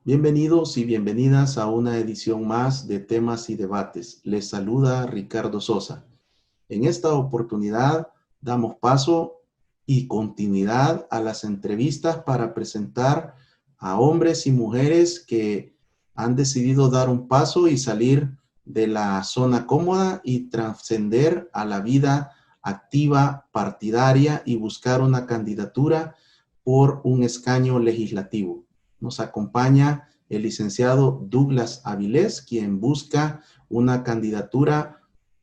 Bienvenidos y bienvenidas a una edición más de Temas y Debates. Les saluda Ricardo Sosa. En esta oportunidad damos paso y continuidad a las entrevistas para presentar a hombres y mujeres que han decidido dar un paso y salir de la zona cómoda y trascender a la vida activa partidaria y buscar una candidatura por un escaño legislativo. Nos acompaña el licenciado Douglas Avilés, quien busca una candidatura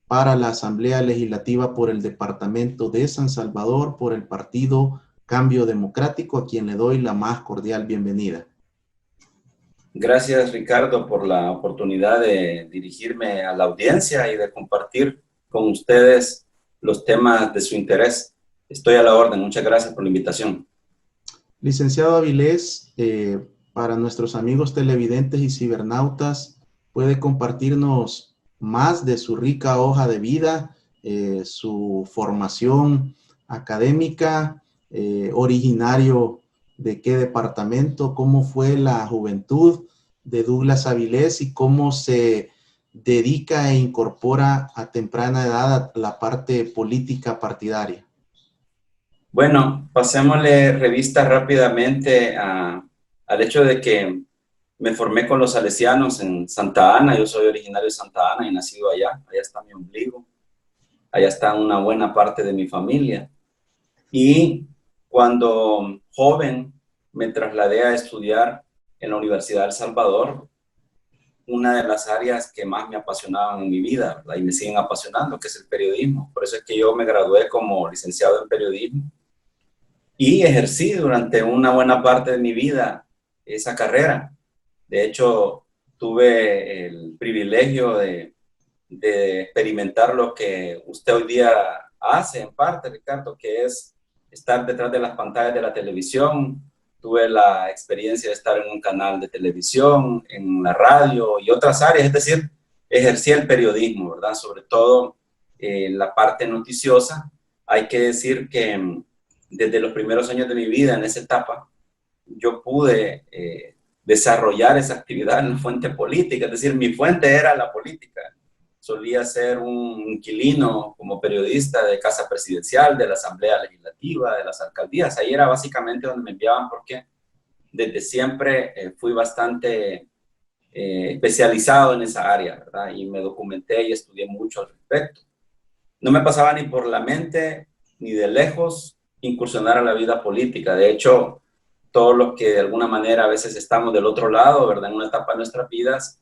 para la Asamblea Legislativa por el Departamento de San Salvador, por el Partido Cambio Democrático, a quien le doy la más cordial bienvenida. Gracias, Ricardo, por la oportunidad de dirigirme a la audiencia y de compartir con ustedes los temas de su interés. Estoy a la orden. Muchas gracias por la invitación. Licenciado Avilés, para nuestros amigos televidentes y cibernautas, ¿puede compartirnos más de su rica hoja de vida, su formación académica, originario de qué departamento, cómo fue la juventud de Douglas Avilés y cómo se dedica e incorpora a temprana edad a la parte política partidaria? Bueno, pasémosle revista rápidamente al hecho de que me formé con los salesianos en Santa Ana. Yo soy originario de Santa Ana y nacido allá. Allá está mi ombligo. Allá está una buena parte de mi familia. Y cuando joven me trasladé a estudiar en la Universidad de El Salvador, una de las áreas que más me apasionaban en mi vida, ¿verdad? Y me siguen apasionando, que es el periodismo. Por eso es que yo me gradué como licenciado en periodismo y ejercí durante una buena parte de mi vida esa carrera. De hecho, tuve el privilegio de experimentar lo que usted hoy día hace en parte, Ricardo, que es estar detrás de las pantallas de la televisión. Tuve la experiencia de estar en un canal de televisión, en la radio y otras áreas, es decir, ejercí el periodismo, ¿verdad? Sobre todo la parte noticiosa. Hay que decir que desde los primeros años de mi vida, en esa etapa, yo pude desarrollar esa actividad en la fuente política, es decir, mi fuente era la política. Solía ser un inquilino como periodista de Casa Presidencial, de la Asamblea Legislativa, de las alcaldías. Ahí era básicamente donde me enviaban porque desde siempre fui bastante especializado en esa área, ¿verdad? Y me documenté y estudié mucho al respecto. No me pasaba ni por la mente, ni de lejos, incursionar a la vida política. De hecho, todos los que de alguna manera a veces estamos del otro lado, ¿verdad? En una etapa de nuestras vidas,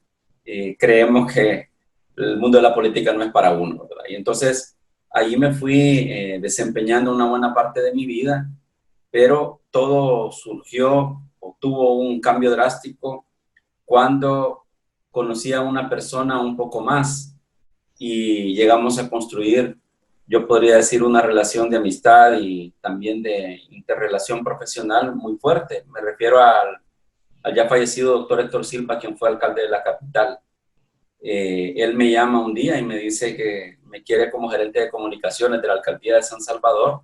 creemos que el mundo de la política no es para uno, ¿verdad? Y entonces ahí me fui desempeñando una buena parte de mi vida, pero todo surgió o tuvo un cambio drástico cuando conocí a una persona un poco más y llegamos a construir, yo podría decir, una relación de amistad y también de interrelación profesional muy fuerte. Me refiero al ya fallecido doctor Héctor Silva, quien fue alcalde de la capital. Él me llama un día y me dice que me quiere como gerente de comunicaciones de la alcaldía de San Salvador.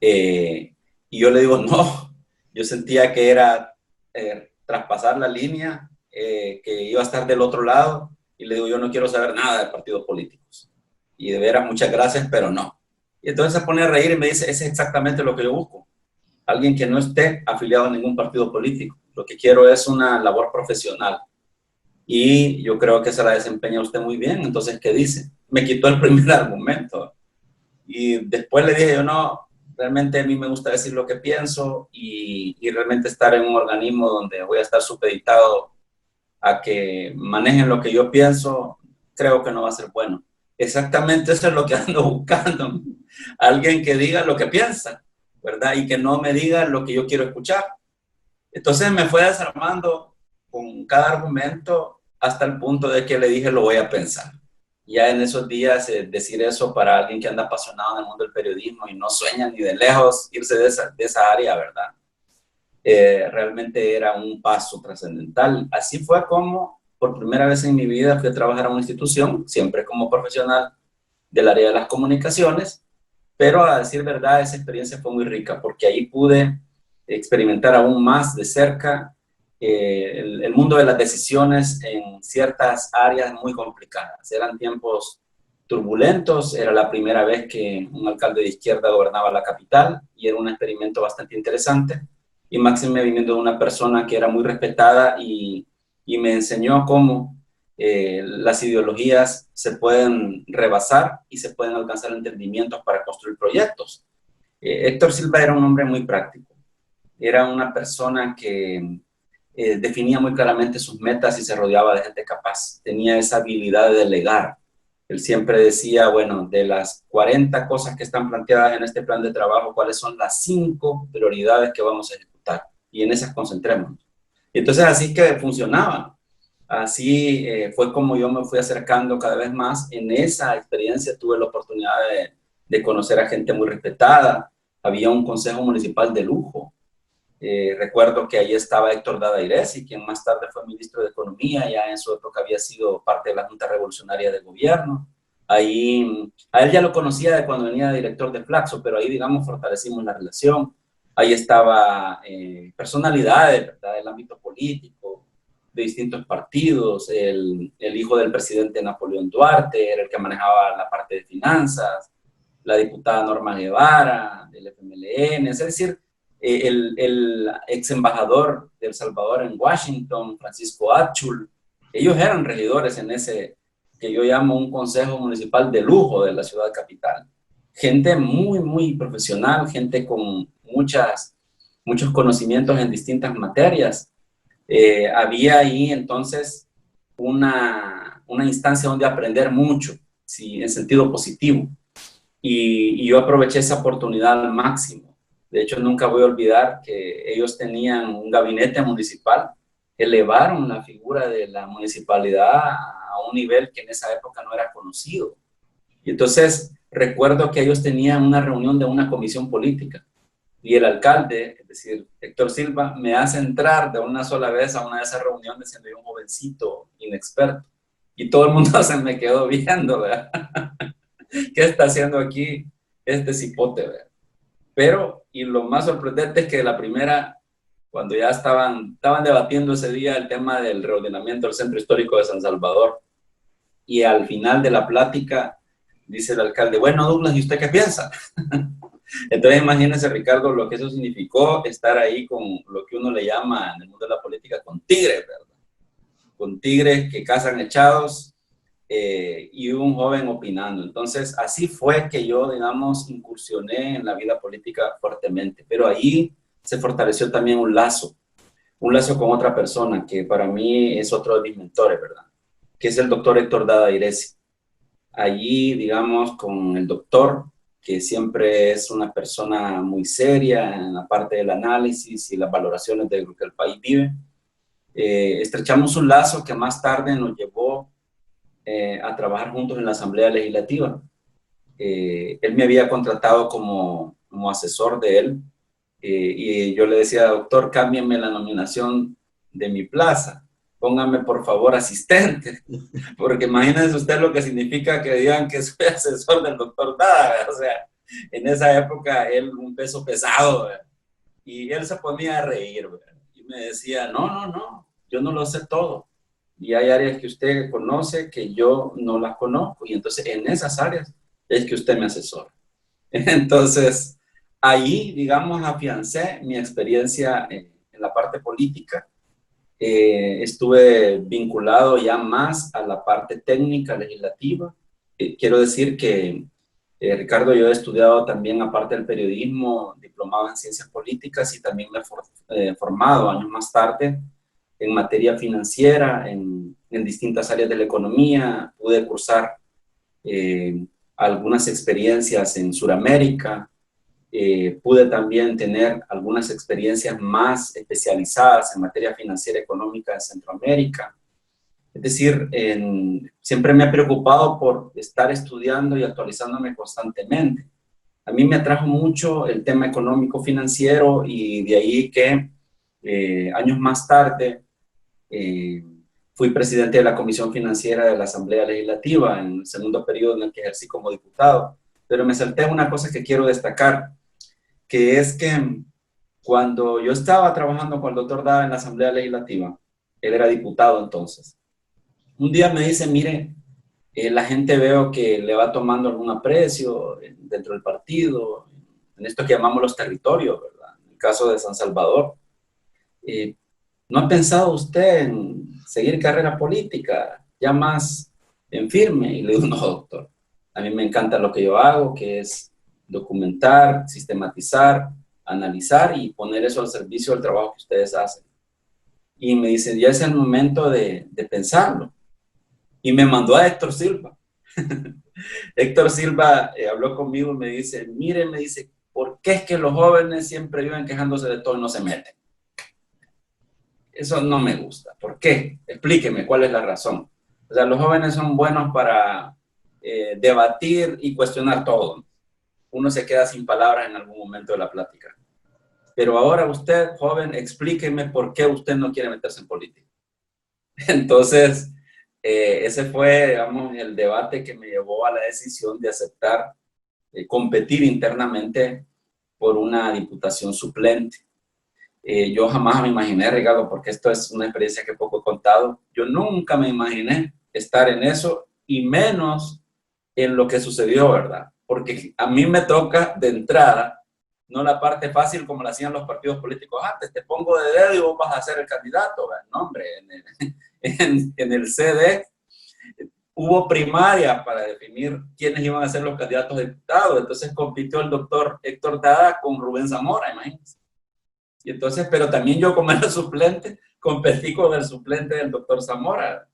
Y yo le digo, no, yo sentía que era traspasar la línea, que iba a estar del otro lado, y le digo, yo no quiero saber nada de partidos políticos. Y de veras, muchas gracias, pero no. Y entonces se pone a reír y me dice, ese es exactamente lo que yo busco. Alguien que no esté afiliado a ningún partido político. Lo que quiero es una labor profesional. Y yo creo que se la desempeña usted muy bien. Entonces, ¿qué dice? Me quitó el primer argumento. Y después le dije yo, no, realmente a mí me gusta decir lo que pienso y realmente estar en un organismo donde voy a estar supeditado a que manejen lo que yo pienso, creo que no va a ser bueno. Exactamente eso es lo que ando buscando. Alguien que diga lo que piensa, ¿verdad? Y que no me diga lo que yo quiero escuchar. Entonces me fue desarmando con cada argumento hasta el punto de que le dije, lo voy a pensar. Ya en esos días, decir eso para alguien que anda apasionado en el mundo del periodismo y no sueña ni de lejos irse de esa área, ¿verdad? Realmente era un paso trascendental. Así fue como por primera vez en mi vida fui a trabajar a una institución, siempre como profesional del área de las comunicaciones, pero a decir verdad, esa experiencia fue muy rica porque ahí pude experimentar aún más de cerca el mundo de las decisiones en ciertas áreas muy complicadas. Eran tiempos turbulentos, era la primera vez que un alcalde de izquierda gobernaba la capital y era un experimento bastante interesante. Y máxime viniendo de una persona que era muy respetada y me enseñó cómo las ideologías se pueden rebasar y se pueden alcanzar entendimientos para construir proyectos. Héctor Silva era un hombre muy práctico, era una persona que definía muy claramente sus metas y se rodeaba de gente capaz, tenía esa habilidad de delegar. Él siempre decía, bueno, de las 40 cosas que están planteadas en este plan de trabajo, ¿cuáles son las 5 prioridades que vamos a ejecutar? Y en esas concentrémonos. Y entonces así que funcionaba. Así fue como yo me fui acercando cada vez más. En esa experiencia tuve la oportunidad de conocer a gente muy respetada. Había un consejo municipal de lujo. Recuerdo que ahí estaba Héctor Dada Iresi, quien más tarde fue ministro de Economía, ya en su época había sido parte de la Junta Revolucionaria de Gobierno. Ahí, a él ya lo conocía de cuando venía de director de Flaxo, pero ahí, digamos, fortalecimos la relación. Ahí estaba personalidades, ¿verdad?, del ámbito político, de distintos partidos. El hijo del presidente Napoleón Duarte era el que manejaba la parte de finanzas, la diputada Norma Guevara, del FMLN, es decir, el ex embajador de El Salvador en Washington, Francisco Achul, ellos eran regidores en ese que yo llamo un consejo municipal de lujo de la ciudad capital. Gente muy, muy profesional, gente con muchos conocimientos en distintas materias. Había ahí entonces una instancia donde aprender mucho, sí, en sentido positivo. Y yo aproveché esa oportunidad al máximo. De hecho, nunca voy a olvidar que ellos tenían un gabinete municipal, elevaron la figura de la municipalidad a un nivel que en esa época no era conocido. Y entonces recuerdo que ellos tenían una reunión de una comisión política y el alcalde, es decir, Héctor Silva, me hace entrar de una sola vez a una de esas reuniones siendo yo un jovencito inexperto. Y todo el mundo se me quedó viendo, ¿verdad? ¿Qué está haciendo aquí este cipote? ¿Verdad? Pero, y lo más sorprendente es que la primera, cuando ya estaban debatiendo ese día el tema del reordenamiento del centro histórico de San Salvador, y al final de la plática dice el alcalde, bueno, Douglas, ¿y usted qué piensa? Entonces imagínense, Ricardo, lo que eso significó estar ahí con lo que uno le llama en el mundo de la política con tigres, ¿verdad? Con tigres que cazan echados y un joven opinando. Entonces, así fue que yo, digamos, incursioné en la vida política fuertemente, pero ahí se fortaleció también un lazo con otra persona que para mí es otro de mis mentores, ¿verdad? Que es el doctor Héctor Dada Iresi. Allí, digamos, con el doctor, que siempre es una persona muy seria en la parte del análisis y las valoraciones de lo que el país vive, estrechamos un lazo que más tarde nos llevó a trabajar juntos en la Asamblea Legislativa. Él me había contratado como asesor de él y yo le decía, doctor, cámbienme la nominación de mi plaza, póngame por favor asistente, porque imagínense usted lo que significa que digan que soy asesor del doctor Dada, o sea, en esa época él un peso pesado, ¿verdad? Y él se ponía a reír, ¿verdad? Y me decía, no, yo no lo sé todo. Y hay áreas que usted conoce que yo no las conozco. Y entonces en esas áreas es que usted me asesora. Entonces ahí, digamos, afiancé mi experiencia en la parte política. Estuve vinculado ya más a la parte técnica legislativa. Quiero decir que, Ricardo, yo he estudiado también, aparte del periodismo, diplomado en ciencias políticas y también me he formado años más tarde en materia financiera, en distintas áreas de la economía. Pude cursar algunas experiencias en Sudamérica. Pude también tener algunas experiencias más especializadas en materia financiera y económica en Centroamérica. Es decir, siempre me he preocupado por estar estudiando y actualizándome constantemente. A mí me atrajo mucho el tema económico financiero y de ahí que años más tarde Fui presidente de la Comisión Financiera de la Asamblea Legislativa en el segundo periodo en el que ejercí como diputado. Pero me salté una cosa que quiero destacar, que es que cuando yo estaba trabajando con el doctor Dada en la Asamblea Legislativa, él era diputado entonces, un día me dice, mire, la gente veo que le va tomando algún aprecio dentro del partido, en esto que llamamos los territorios, ¿verdad? En el caso de San Salvador. ¿No ha pensado usted en seguir carrera política, ya más en firme? Y le digo, no, doctor, a mí me encanta lo que yo hago, que es documentar, sistematizar, analizar y poner eso al servicio del trabajo que ustedes hacen. Y me dice, ya es el momento de pensarlo. Y me mandó a Héctor Silva. Héctor Silva habló conmigo y me dice, mire, me dice, ¿por qué es que los jóvenes siempre viven quejándose de todo y no se meten? Eso no me gusta. ¿Por qué? Explíqueme cuál es la razón. O sea, los jóvenes son buenos para debatir y cuestionar todo. Uno se queda sin palabras en algún momento de la plática. Pero ahora usted, joven, explíqueme por qué usted no quiere meterse en política. Entonces, ese fue, digamos, el debate que me llevó a la decisión de aceptar competir internamente por una diputación suplente. Yo jamás me imaginé, Ricardo, porque esto es una experiencia que poco he contado, yo nunca me imaginé estar en eso y menos en lo que sucedió, ¿verdad? Porque a mí me toca de entrada, no la parte fácil como la hacían los partidos políticos antes, te pongo de dedo y vos vas a ser el candidato, ¿verdad? No, hombre, en el CD hubo primaria para definir quiénes iban a ser los candidatos a diputados, entonces compitió el doctor Héctor Dada con Rubén Zamora, imagínense. Y entonces, pero también yo como era suplente, competí con el suplente del doctor Zamora.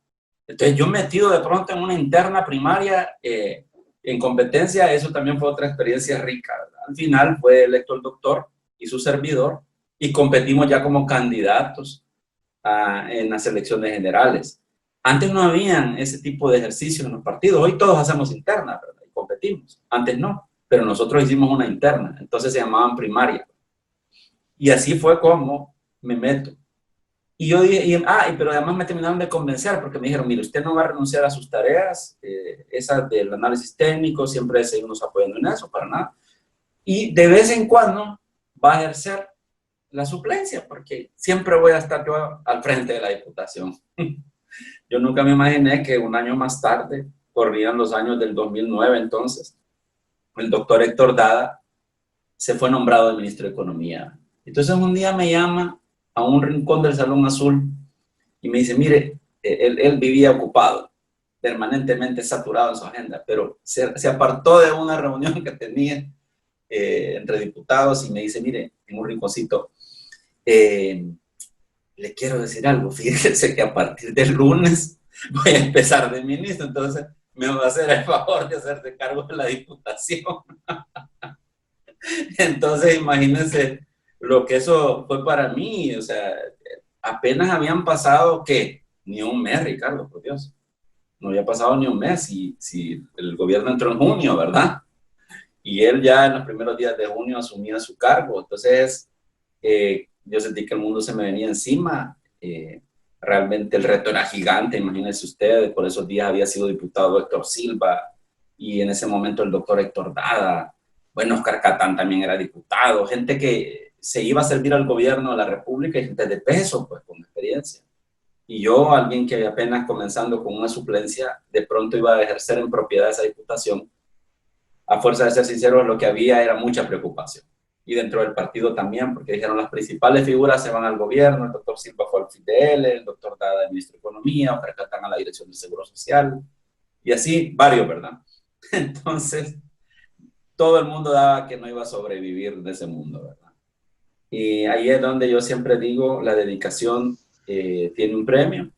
Entonces yo metido de pronto en una interna primaria en competencia, eso también fue otra experiencia rica, ¿verdad? Al final fue electo el doctor y su servidor y competimos ya como candidatos en las elecciones generales. Antes no habían ese tipo de ejercicios en los partidos, hoy todos hacemos interna, ¿verdad? Y competimos. Antes no, pero nosotros hicimos una interna, entonces se llamaban primaria. Y así fue como me meto. Y yo dije, pero además me terminaron de convencer porque me dijeron, mire, usted no va a renunciar a sus tareas, esas del análisis técnico, siempre seguimos apoyando en eso, para nada. Y de vez en cuando va a ejercer la suplencia, porque siempre voy a estar yo al frente de la diputación. Yo nunca me imaginé que un año más tarde, corrían los años del 2009 entonces, el doctor Héctor Dada se fue nombrado ministro de Economía. Entonces un día me llama a un rincón del Salón Azul y me dice, mire, él vivía ocupado, permanentemente saturado en su agenda, pero se apartó de una reunión que tenía entre diputados y me dice, mire, en un rinconcito, le quiero decir algo, fíjese que a partir del lunes voy a empezar de ministro, entonces me va a hacer el favor de hacerse cargo de la diputación. Entonces, imagínense lo que eso fue para mí, o sea, apenas habían pasado, ¿qué? Ni un mes, Ricardo, por Dios. No había pasado ni un mes si el gobierno entró en junio, ¿verdad? Y él ya en los primeros días de junio asumía su cargo. Entonces, yo sentí que el mundo se me venía encima. Realmente el reto era gigante, imagínense ustedes. Por esos días había sido diputado Héctor Silva y en ese momento el doctor Héctor Dada. Bueno, Oscar Catán también era diputado. Gente que se iba a servir al gobierno de la República y gente de peso, pues, con experiencia. Y yo, alguien que apenas comenzando con una suplencia, de pronto iba a ejercer en propiedad esa diputación. A fuerza de ser sincero, lo que había era mucha preocupación. Y dentro del partido también, porque dijeron las principales figuras se van al gobierno, el doctor Silva fue al FIDL, el doctor Dada el ministro de Economía, Oscar Catán a la dirección del Seguro Social, y así varios, ¿verdad? Entonces, todo el mundo daba que no iba a sobrevivir de ese mundo, ¿verdad? Y ahí es donde yo siempre digo, la dedicación tiene un premio,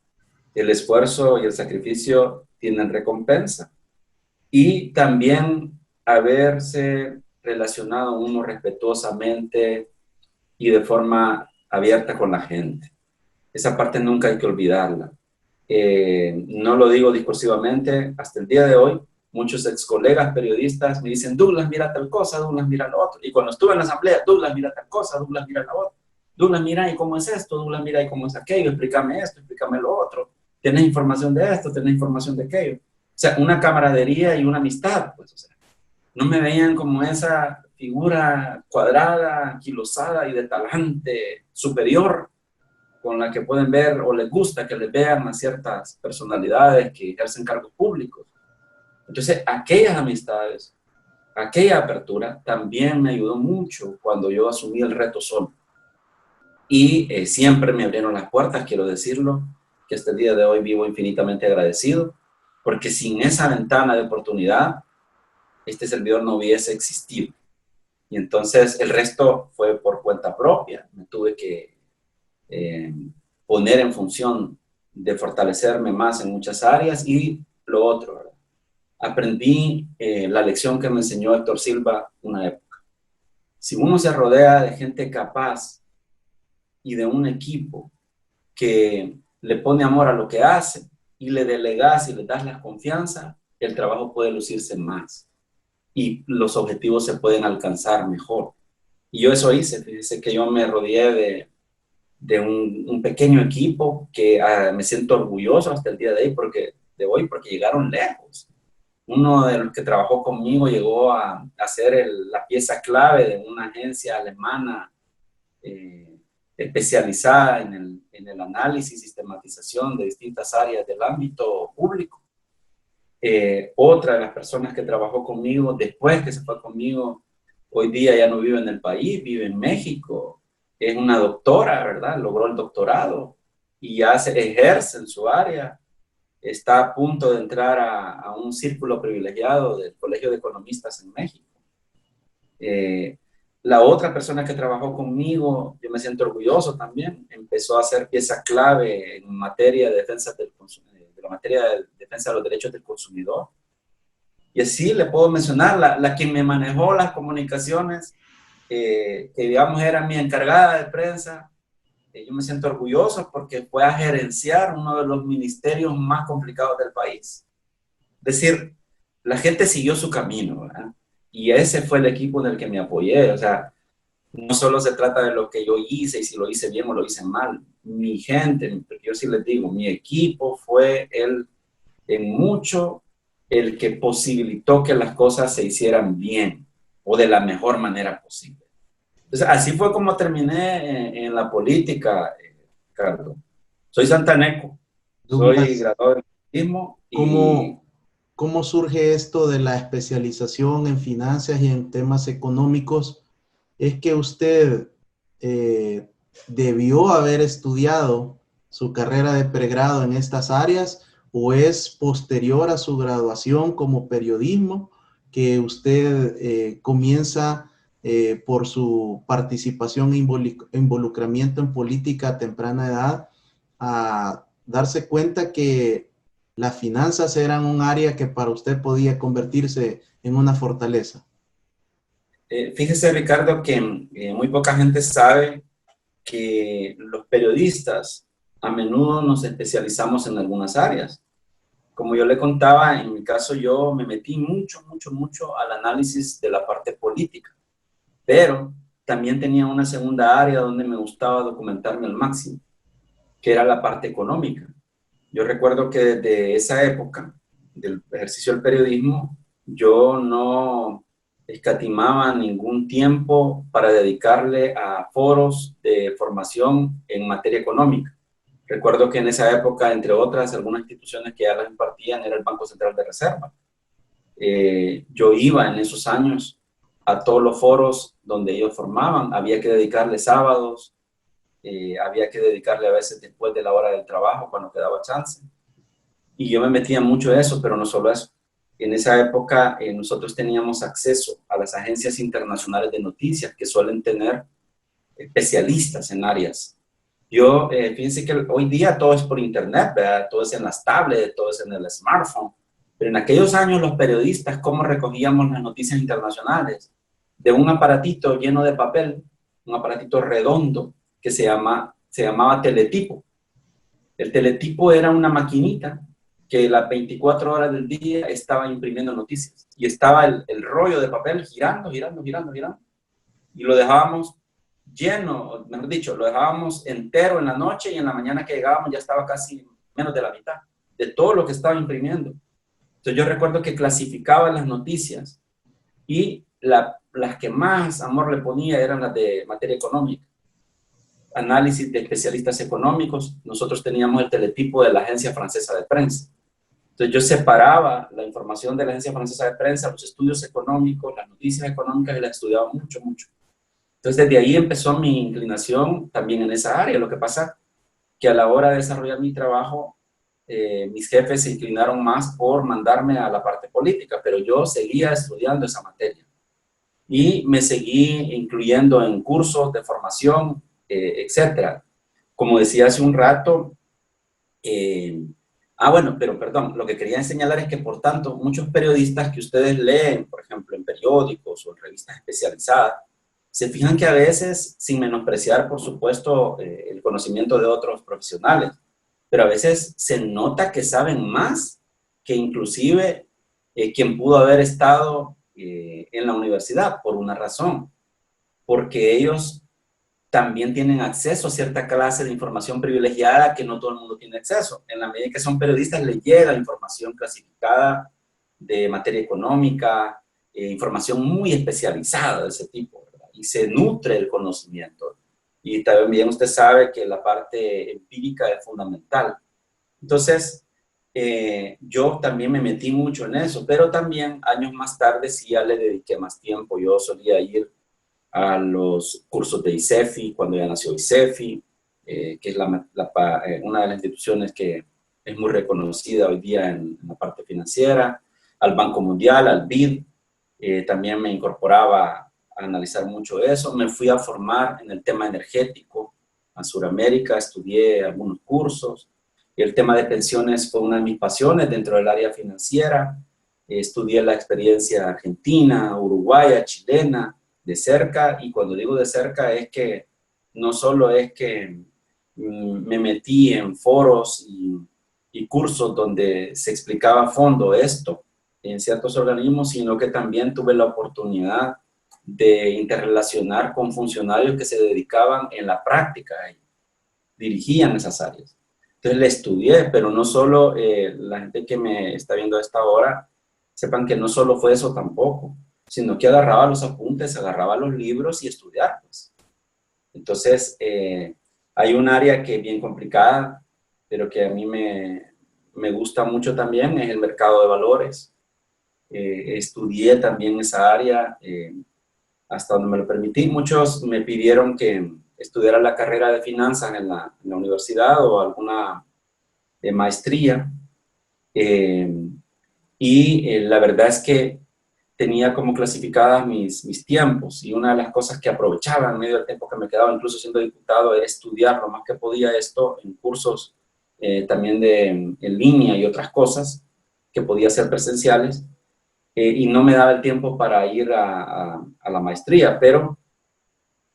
el esfuerzo y el sacrificio tienen recompensa, y también haberse relacionado uno respetuosamente y de forma abierta con la gente. Esa parte nunca hay que olvidarla. No lo digo discursivamente, hasta el día de hoy, muchos ex colegas periodistas me dicen, Douglas, mira tal cosa, Douglas, mira lo otro. Y cuando estuve en la asamblea, Douglas, mira tal cosa, Douglas, mira la otra. Douglas, mira, ¿y cómo es esto? Douglas, mira, ¿y cómo es aquello? Explícame esto, explícame lo otro. ¿Tienes información de esto? ¿Tienes información de aquello? O sea, una camaradería y una amistad, pues, o sea, no me veían como esa figura cuadrada, anquilosada y de talante superior con la que pueden ver o les gusta que les vean a ciertas personalidades que ejercen cargos públicos. Entonces, aquellas amistades, aquella apertura también me ayudó mucho cuando yo asumí el reto solo. Y siempre me abrieron las puertas, quiero decirlo, que hasta el día de hoy vivo infinitamente agradecido, porque sin esa ventana de oportunidad, este servidor no hubiese existido. Y entonces el resto fue por cuenta propia. Me tuve que poner en función de fortalecerme más en muchas áreas y lo otro, ¿verdad? Aprendí la lección que me enseñó Héctor Silva una época. Si uno se rodea de gente capaz y de un equipo que le pone amor a lo que hace y le delegas y le das la confianza, el trabajo puede lucirse más y los objetivos se pueden alcanzar mejor. Y yo eso hice, fíjese que yo me rodeé de un pequeño equipo que me siento orgulloso hasta el día de hoy porque llegaron lejos. Uno de los que trabajó conmigo llegó a ser la pieza clave de una agencia alemana especializada en el análisis y sistematización de distintas áreas del ámbito público. Otra de las personas que trabajó conmigo después que se fue conmigo, hoy día ya no vive en el país, vive en México, es una doctora, ¿verdad? Logró el doctorado y ya se ejerce en su área, está a punto de entrar a un círculo privilegiado del Colegio de Economistas en México. La otra persona que trabajó conmigo, yo me siento orgulloso también, empezó a ser pieza clave en materia de defensa del consumidor, de la materia de defensa de los derechos del consumidor. Y así le puedo mencionar la que me manejó las comunicaciones, que digamos era mi encargada de prensa. Yo me siento orgulloso porque fue a gerenciar uno de los ministerios más complicados del país. Es decir, la gente siguió su camino, ¿verdad? Y ese fue el equipo en el que me apoyé. O sea, no solo se trata de lo que yo hice y si lo hice bien o lo hice mal. Mi gente, yo sí les digo, mi equipo fue en mucho el que posibilitó que las cosas se hicieran bien o de la mejor manera posible. Entonces, así fue como terminé en la política, Carlos. Soy santaneco, soy Douglas, graduado de periodismo y ¿cómo, cómo surge esto de la especialización en finanzas y en temas económicos? ¿Es que usted debió haber estudiado su carrera de pregrado en estas áreas o es posterior a su graduación como periodismo que usted comienza por su participación e involucramiento en política a temprana edad a darse cuenta que las finanzas eran un área que para usted podía convertirse en una fortaleza? fíjese, Ricardo, que muy poca gente sabe que los periodistas a menudo nos especializamos en algunas áreas. Como yo le contaba, en mi caso yo me metí mucho al análisis de la parte política, pero también tenía una segunda área donde me gustaba documentarme al máximo, que era la parte económica. Yo recuerdo que desde esa época del ejercicio del periodismo, yo no escatimaba ningún tiempo para dedicarle a foros de formación en materia económica. Recuerdo que en esa época, entre otras, algunas instituciones que ya las impartían era el Banco Central de Reserva. Yo iba en esos años a todos los foros donde ellos formaban. Había que dedicarle sábados, había que dedicarle a veces después de la hora del trabajo, cuando quedaba chance. Y yo me metía mucho en eso, pero no solo eso. En esa época nosotros teníamos acceso a las agencias internacionales de noticias que suelen tener especialistas en áreas. Fíjense que hoy día todo es por internet, ¿verdad? Todo es en las tablets, todo es en el smartphone. Pero en aquellos años los periodistas, ¿cómo recogíamos las noticias internacionales? De un aparatito lleno de papel, un aparatito redondo que se llamaba teletipo. El teletipo era una maquinita que las 24 horas del día estaba imprimiendo noticias. Y estaba el rollo de papel girando. Y lo dejábamos lleno, mejor dicho, lo dejábamos entero en la noche y en la mañana que llegábamos ya estaba casi menos de la mitad de todo lo que estaba imprimiendo. Entonces yo recuerdo que clasificaba las noticias y las que más amor le ponía eran las de materia económica. Análisis de especialistas económicos. Nosotros teníamos el teletipo de la Agencia Francesa de Prensa. Entonces yo separaba la información de la Agencia Francesa de Prensa, los estudios económicos, las noticias económicas, y las estudiaba mucho, mucho. Entonces desde ahí empezó mi inclinación también en esa área. Lo que pasa que a la hora de desarrollar mi trabajo, mis jefes se inclinaron más por mandarme a la parte política, pero yo seguía estudiando esa materia y me seguí incluyendo en cursos de formación, etcétera. Como decía hace un rato, bueno, pero perdón, lo que quería señalar es que, por tanto, muchos periodistas que ustedes leen, por ejemplo, en periódicos o en revistas especializadas, se fijan que a veces, sin menospreciar, por supuesto, el conocimiento de otros profesionales, pero a veces se nota que saben más que inclusive quien pudo haber estado en la universidad, por una razón, porque ellos también tienen acceso a cierta clase de información privilegiada que no todo el mundo tiene acceso. En la medida que son periodistas, les llega información clasificada de materia económica, información muy especializada de ese tipo, ¿verdad? Y se nutre el conocimiento. Y también usted sabe que la parte empírica es fundamental. Entonces, yo también me metí mucho en eso, pero también años más tarde sí ya le dediqué más tiempo. Yo solía ir a los cursos de ICEFI, cuando ya nació ICEFI, que es una de las instituciones que es muy reconocida hoy día en la parte financiera, al Banco Mundial, al BID. También me incorporaba a analizar mucho eso. Me fui a formar en el tema energético a Sudamérica, estudié algunos cursos. El tema de pensiones fue una de mis pasiones dentro del área financiera. Estudié la experiencia argentina, uruguaya, chilena, de cerca, y cuando digo de cerca es que no solo es que me metí en foros y cursos donde se explicaba a fondo esto en ciertos organismos, sino que también tuve la oportunidad de interrelacionar con funcionarios que se dedicaban en la práctica, dirigían esas áreas. Entonces le estudié, pero no solo la gente que me está viendo a esta hora, sepan que no solo fue eso tampoco, sino que agarraba los apuntes, agarraba los libros y estudiarlos. Entonces, hay un área que es bien complicada, pero que a mí me gusta mucho también, es el mercado de valores. Estudié también esa área hasta donde me lo permití. Muchos me pidieron que estudiara la carrera de finanzas en la universidad o alguna maestría. La verdad es que tenía como clasificadas mis tiempos, y una de las cosas que aprovechaba en medio del tiempo que me quedaba, incluso siendo diputado, era estudiar lo más que podía esto en cursos también en línea y otras cosas que podía ser presenciales, y no me daba el tiempo para ir a la maestría, pero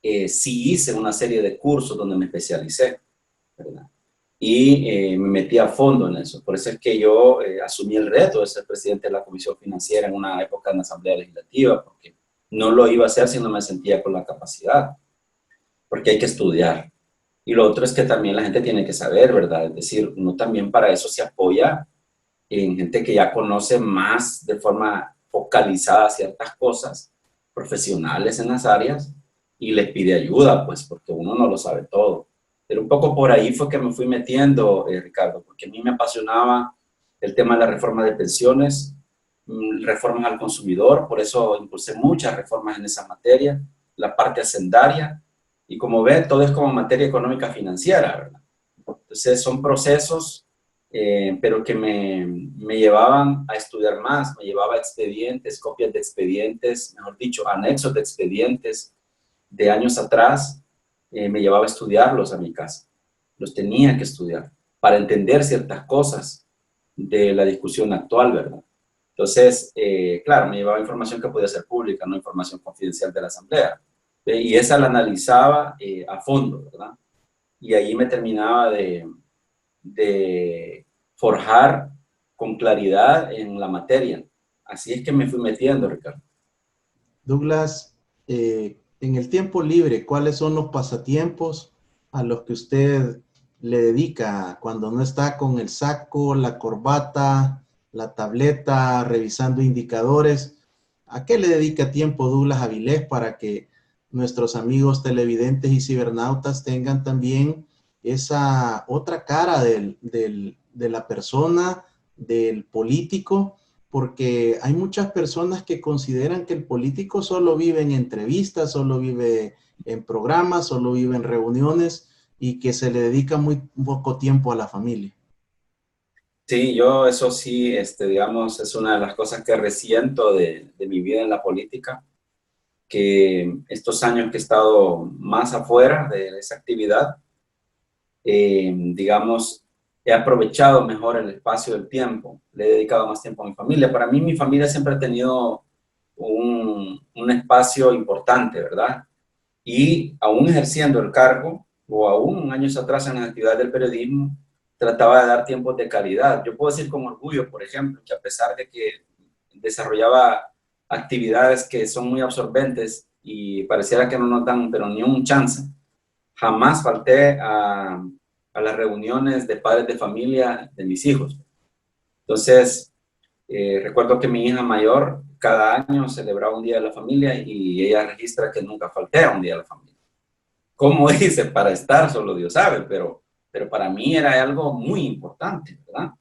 sí hice una serie de cursos donde me especialicé, ¿verdad? Y me metí a fondo en eso. Por eso es que yo asumí el reto de ser presidente de la Comisión Financiera en una época en la Asamblea Legislativa, porque no lo iba a hacer si no me sentía con la capacidad, porque hay que estudiar. Y lo otro es que también la gente tiene que saber, ¿verdad? Es decir, uno también para eso se apoya en gente que ya conoce más de forma focalizada ciertas cosas, profesionales en las áreas, y les pide ayuda, pues, porque uno no lo sabe todo. Pero un poco por ahí fue que me fui metiendo, Ricardo, porque a mí me apasionaba el tema de la reforma de pensiones, reformas al consumidor, por eso impulsé muchas reformas en esa materia, la parte hacendaria, y como ven, todo es como materia económica financiera, ¿verdad? Entonces son procesos, pero que me llevaban a estudiar más, me llevaba a expedientes, copias de expedientes, mejor dicho, anexos de expedientes de años atrás, me llevaba a estudiarlos a mi casa. Los tenía que estudiar para entender ciertas cosas de la discusión actual, ¿verdad? Entonces, claro, me llevaba información que podía ser pública, no información confidencial de la Asamblea. Y esa la analizaba a fondo, ¿verdad? Y ahí me terminaba de forjar con claridad en la materia. Así es que me fui metiendo, Ricardo. Douglas, en el tiempo libre, ¿cuáles son los pasatiempos a los que usted le dedica cuando no está con el saco, la corbata, la tableta, revisando indicadores? ¿A qué le dedica tiempo Douglas Avilés para que nuestros amigos televidentes y cibernautas tengan también esa otra cara de la persona, del político? Porque hay muchas personas que consideran que el político solo vive en entrevistas, solo vive en programas, solo vive en reuniones y que se le dedica muy poco tiempo a la familia. Sí, yo eso sí, digamos, es una de las cosas que resiento de mi vida en la política, que estos años que he estado más afuera de esa actividad, digamos, he aprovechado mejor el espacio del tiempo, le he dedicado más tiempo a mi familia. Para mí, mi familia siempre ha tenido un espacio importante, ¿verdad? Y aún ejerciendo el cargo, o aún años atrás en las actividades del periodismo, trataba de dar tiempos de calidad. Yo puedo decir con orgullo, por ejemplo, que a pesar de que desarrollaba actividades que son muy absorbentes y pareciera que no nos dan, pero ni un chance, jamás falté a las reuniones de padres de familia de mis hijos. Entonces, recuerdo que mi hija mayor cada año celebraba un día de la familia y ella registra que nunca falté a un día de la familia. ¿Cómo hice para estar? Solo Dios sabe, pero para mí era algo muy importante, ¿verdad?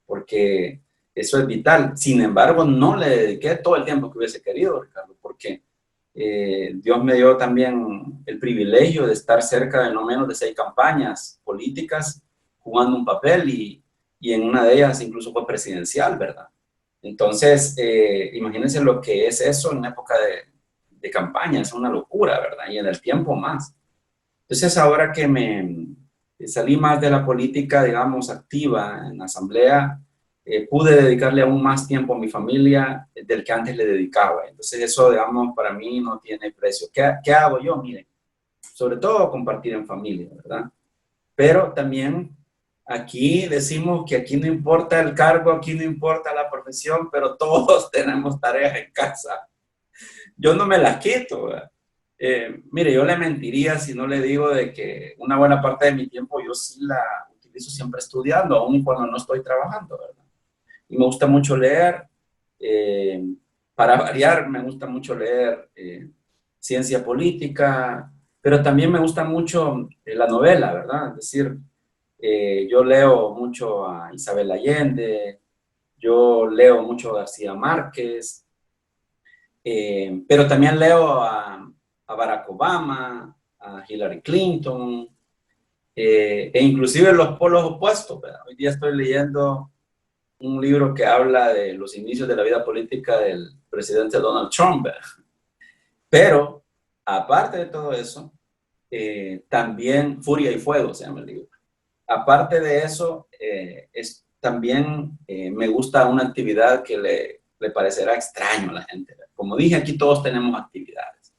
Porque eso es vital. Sin embargo, no le dediqué todo el tiempo que hubiese querido, Ricardo, porque Dios me dio también el privilegio de estar cerca de no menos de 6 campañas políticas, jugando un papel y en una de ellas incluso fue presidencial, ¿verdad? Entonces, imagínense lo que es eso en época de campaña, es una locura, ¿verdad? Y en el tiempo más. Entonces, ahora que me salí más de la política, digamos, activa en la asamblea, pude dedicarle aún más tiempo a mi familia del que antes le dedicaba. Entonces, eso, digamos, para mí no tiene precio. ¿Qué hago yo? Miren, sobre todo compartir en familia, ¿verdad? Pero también aquí decimos que aquí no importa el cargo, aquí no importa la profesión, pero todos tenemos tareas en casa. Yo no me las quito, ¿verdad? Mire, yo le mentiría si no le digo de que una buena parte de mi tiempo yo sí la utilizo siempre estudiando, aun cuando no estoy trabajando, ¿verdad? Y me gusta mucho leer. eh, para variar, me gusta mucho leer ciencia política, pero también me gusta mucho la novela, ¿verdad? Es decir, yo leo mucho a Isabel Allende, yo leo mucho a García Márquez, pero también leo a Barack Obama, a Hillary Clinton, e inclusive los polos opuestos, ¿verdad? Hoy día estoy leyendo un libro que habla de los inicios de la vida política del presidente Donald Trump, ¿verdad? Pero, aparte de todo eso, también Furia y Fuego se llama el libro. Aparte de eso, también me gusta una actividad que le parecerá extraño a la gente. Como dije, aquí todos tenemos actividades.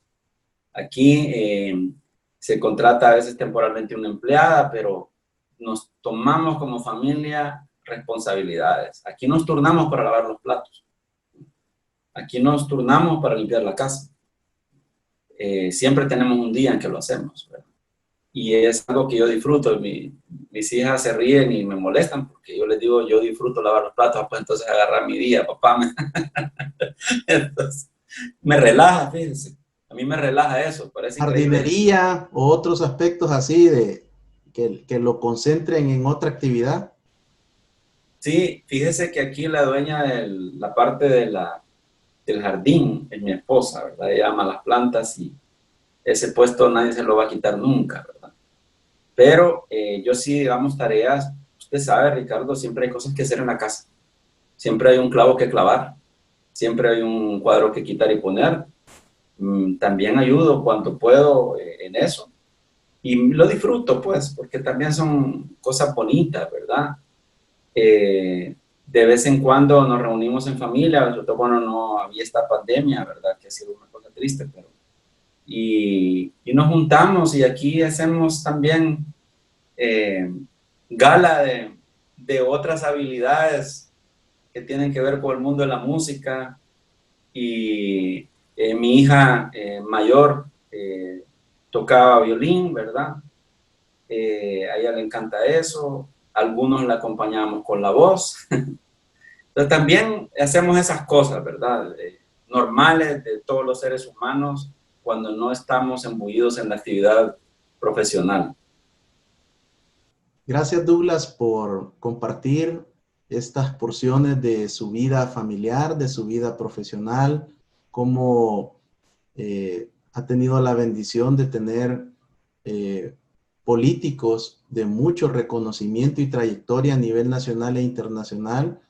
Aquí se contrata a veces temporalmente una empleada, pero nos tomamos como familia responsabilidades. Aquí nos turnamos para lavar los platos. Aquí nos turnamos para limpiar la casa. Siempre tenemos un día en que lo hacemos, ¿verdad? Y es algo que yo disfruto. Mis hijas se ríen y me molestan porque yo les digo, yo disfruto lavar los platos, pues entonces agarra mi día, papá. Entonces, me relaja, fíjense. A mí me relaja eso, parece increíble. Jardinería o otros aspectos así de que lo concentren en otra actividad. Sí, fíjese que aquí la dueña de la parte del jardín es mi esposa, ¿verdad? Ella ama las plantas y ese puesto nadie se lo va a quitar nunca, ¿verdad? Pero yo sí, digamos, tareas, usted sabe, Ricardo, siempre hay cosas que hacer en la casa. Siempre hay un clavo que clavar, siempre hay un cuadro que quitar y poner. También ayudo cuanto puedo en eso. Y lo disfruto, pues, porque también son cosas bonitas, ¿verdad? De vez en cuando nos reunimos en familia, sobre todo cuando no había esta pandemia, ¿verdad? Que ha sido una cosa triste, pero... Y nos juntamos y aquí hacemos también eh, gala de otras habilidades que tienen que ver con el mundo de la música. Y mi hija mayor tocaba violín, ¿verdad? a ella le encanta eso, algunos la acompañamos con la voz. Entonces también hacemos esas cosas, ¿verdad? Normales de todos los seres humanos cuando no estamos imbuidos en la actividad profesional. Gracias, Douglas, por compartir estas porciones de su vida familiar, de su vida profesional, cómo ha tenido la bendición de tener políticos de mucho reconocimiento y trayectoria a nivel nacional e internacional,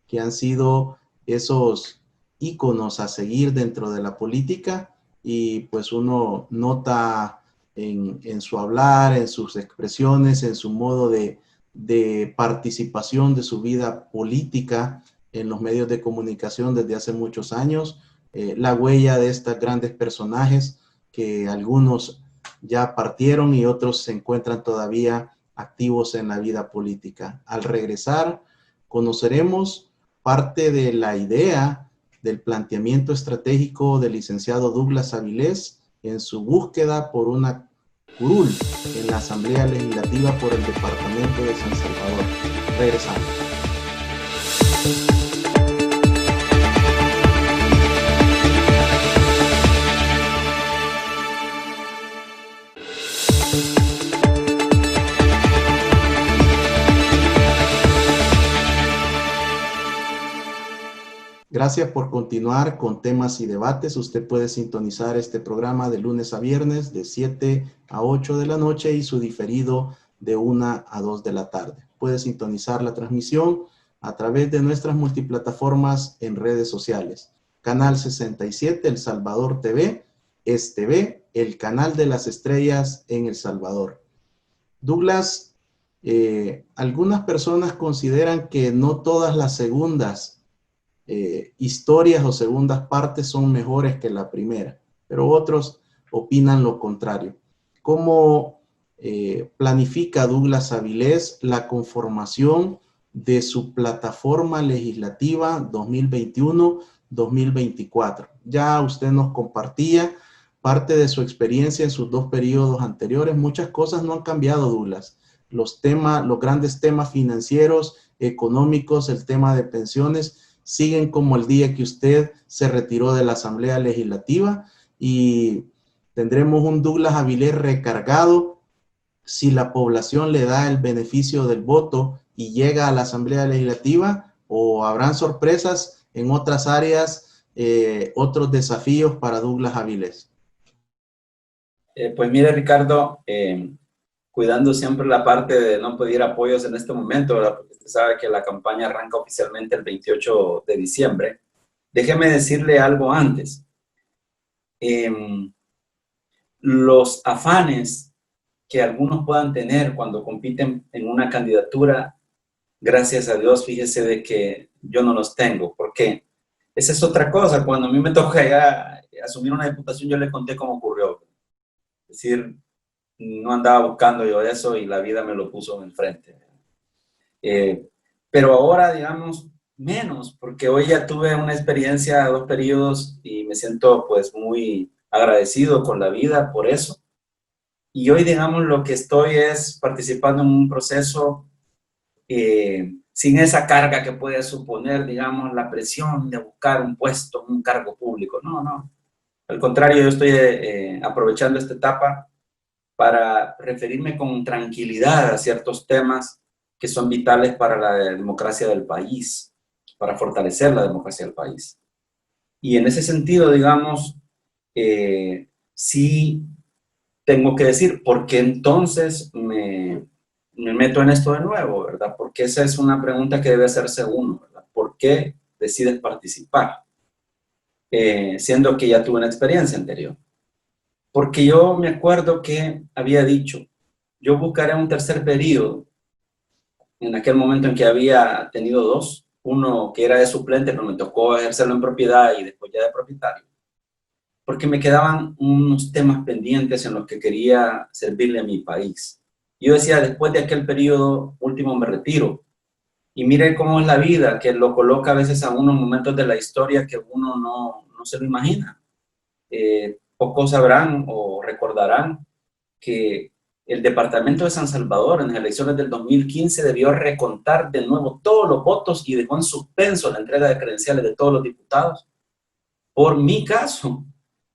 que han sido esos íconos a seguir dentro de la política, y pues uno nota en su hablar, en sus expresiones, en su modo de participación de su vida política en los medios de comunicación desde hace muchos años, la huella de estos grandes personajes, que algunos ya partieron y otros se encuentran todavía activos en la vida política. Al regresar, conoceremos parte de la idea del planteamiento estratégico del licenciado Douglas Avilés en su búsqueda por una curul en la Asamblea Legislativa por el Departamento de San Salvador. Regresamos. Gracias por continuar con temas y debates. Usted puede sintonizar este programa de lunes a viernes de 7 a 8 de la noche y su diferido de 1 a 2 de la tarde. Puede sintonizar la transmisión a través de nuestras multiplataformas en redes sociales. Canal 67, El Salvador TV, TV, el canal de las estrellas en El Salvador. Douglas, algunas personas consideran que no todas las segundas historias o segundas partes son mejores que la primera, pero otros opinan lo contrario. ¿Cómo planifica Douglas Avilés la conformación de su plataforma legislativa 2021-2024? Ya usted nos compartía parte de su experiencia en sus 2 periodos anteriores. Muchas cosas no han cambiado, Douglas. Los grandes temas financieros, económicos, el tema de pensiones, siguen como el día que usted se retiró de la Asamblea Legislativa, y tendremos un Douglas Avilés recargado si la población le da el beneficio del voto y llega a la Asamblea Legislativa, o habrán sorpresas en otras áreas, otros desafíos para Douglas Avilés. Pues mire, Ricardo, cuidando siempre la parte de no pedir apoyos en este momento, ¿verdad? Porque usted sabe que la campaña arranca oficialmente el 28 de diciembre. Déjeme decirle algo antes. Los afanes que algunos puedan tener cuando compiten en una candidatura, gracias a Dios, fíjese de que yo no los tengo. ¿Por qué? Esa es otra cosa. Cuando a mí me toca ya asumir una diputación, yo le conté cómo ocurrió. Es decir, no andaba buscando yo eso y la vida me lo puso enfrente. Pero ahora, digamos, menos, porque hoy ya tuve una experiencia, 2 periodos, y me siento pues muy agradecido con la vida por eso. Y hoy, digamos, lo que estoy es participando en un proceso sin esa carga que puede suponer, digamos, la presión de buscar un puesto, un cargo público. No, no. Al contrario, yo estoy aprovechando esta etapa para referirme con tranquilidad a ciertos temas que son vitales para la democracia del país, para fortalecer la democracia del país. Y en ese sentido, digamos, sí tengo que decir, ¿por qué entonces me meto en esto de nuevo, verdad? Porque esa es una pregunta que debe hacerse uno, ¿verdad? ¿Por qué decides participar? Siendo que ya tuve una experiencia anterior. Porque yo me acuerdo que había dicho, yo buscaré un tercer periodo, en aquel momento en que había tenido 2, uno que era de suplente, pero me tocó ejercerlo en propiedad y después ya de propietario, porque me quedaban unos temas pendientes en los que quería servirle a mi país. Yo decía, después de aquel periodo último me retiro, y mire cómo es la vida, que lo coloca a veces a unos momentos de la historia que uno no se lo imagina. Pocos sabrán o recordarán que el departamento de San Salvador en las elecciones del 2015 debió recontar de nuevo todos los votos y dejó en suspenso la entrega de credenciales de todos los diputados por mi caso,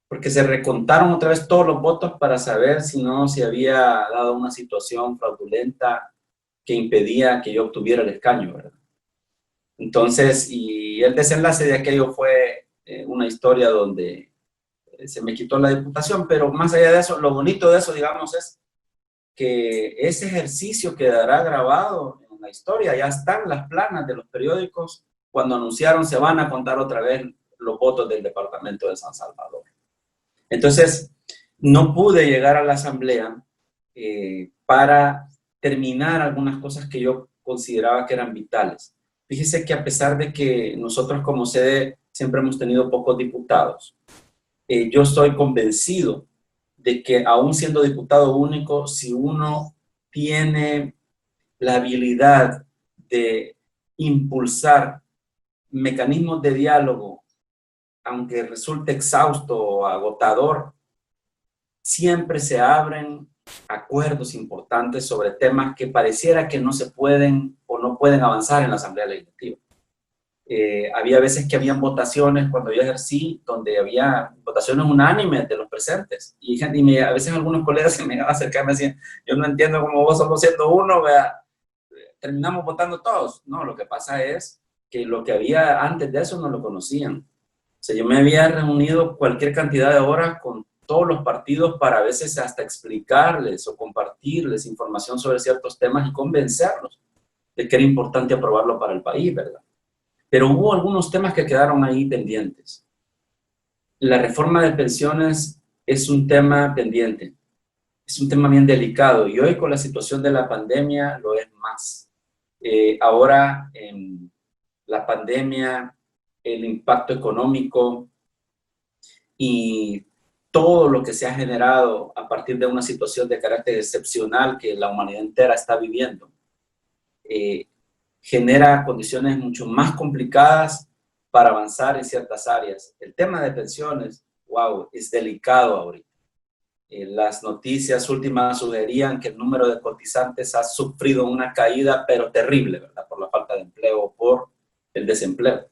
porque se recontaron otra vez todos los votos para saber si no se había dado una situación fraudulenta que impedía que yo obtuviera el escaño, ¿verdad? Entonces, y el desenlace de aquello fue una historia donde se me quitó la diputación, pero más allá de eso, lo bonito de eso, digamos, es que ese ejercicio quedará grabado en la historia. Ya están las planas de los periódicos cuando anunciaron se van a contar otra vez los votos del departamento de San Salvador. Entonces, no pude llegar a la asamblea para terminar algunas cosas que yo consideraba que eran vitales. Fíjese que a pesar de que nosotros como sede siempre hemos tenido pocos diputados, yo estoy convencido de que aún siendo diputado único, si uno tiene la habilidad de impulsar mecanismos de diálogo, aunque resulte exhausto o agotador, siempre se abren acuerdos importantes sobre temas que pareciera que no se pueden o no pueden avanzar en la Asamblea Legislativa. Había veces que habían votaciones cuando yo ejercí, donde había votaciones unánimes de los presentes. Y a veces algunos colegas se me iban a acercar y me decían, yo no entiendo cómo vos solo siendo uno, vea, terminamos votando todos. No, lo que pasa es que lo que había antes de eso no lo conocían. O sea, yo me había reunido cualquier cantidad de horas con todos los partidos para a veces hasta explicarles o compartirles información sobre ciertos temas y convencerlos de que era importante aprobarlo para el país, ¿verdad? Pero hubo algunos temas que quedaron ahí pendientes. La reforma de pensiones es un tema pendiente, es un tema bien delicado y hoy con la situación de la pandemia lo es más. Ahora en la pandemia, el impacto económico y todo lo que se ha generado a partir de una situación de carácter excepcional que la humanidad entera está viviendo, genera condiciones mucho más complicadas para avanzar en ciertas áreas. El tema de pensiones, wow, es delicado ahorita. Las noticias últimas sugerían que el número de cotizantes ha sufrido una caída, pero terrible, ¿verdad? Por la falta de empleo, por el desempleo.